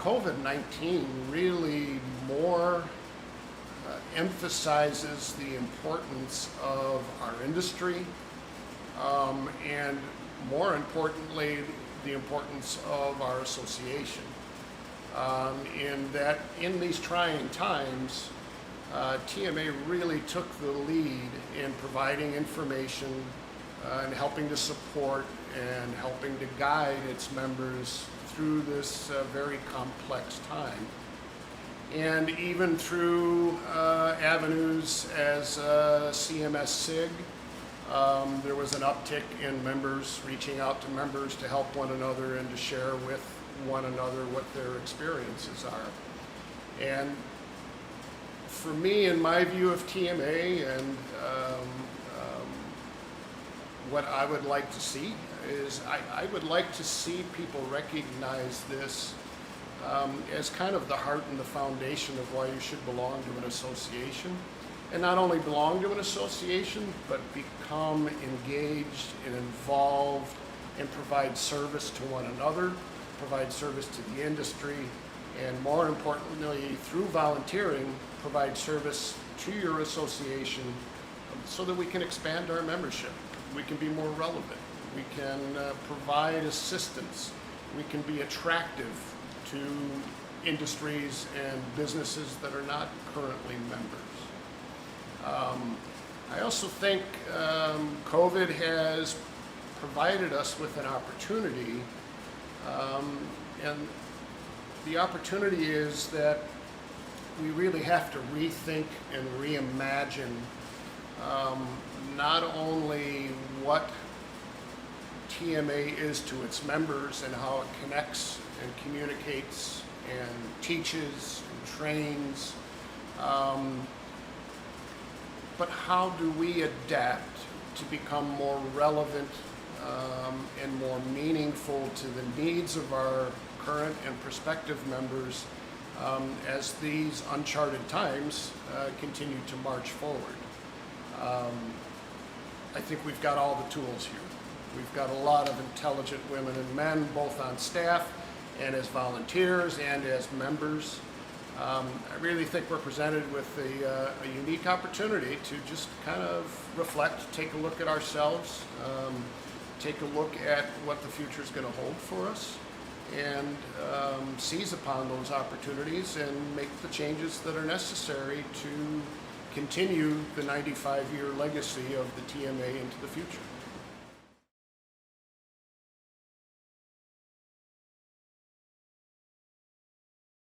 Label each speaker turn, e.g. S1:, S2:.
S1: COVID-19 really more emphasizes the importance of our industry, and more importantly, the importance of our association. In that, in these trying times, TMA really took the lead in providing information and helping to support and helping to guide its members through this very complex time. And even through avenues as CMS SIG, there was an uptick in members reaching out to members to help one another and to share with one another what their experiences are. And for me, in my view of TMA, and what I would like to see is I would like to see people recognize this as kind of the heart and the foundation of why you should belong to an association. And not only belong to an association, but become engaged and involved and provide service to one another, provide service to the industry, and more importantly, through volunteering, provide service to your association so that we can expand our membership. We can be more relevant. We can provide assistance. We can be attractive to industries and businesses that are not currently members. I also think COVID has provided us with an opportunity, and the opportunity is that we really have to rethink and reimagine not only what TMA is to its members and how it connects and communicates and teaches and trains, but how do we adapt to become more relevant and more meaningful to the needs of our current and prospective members as these uncharted times continue to march forward. I think we've got all the tools here. We've got a lot of intelligent women and men, both on staff and as volunteers and as members. I really think we're presented with a unique opportunity to just kind of reflect, take a look at ourselves, take a look at what the future is going to hold for us, and seize upon those opportunities and make the changes that are necessary to continue the 95-year legacy of the TMA into the future.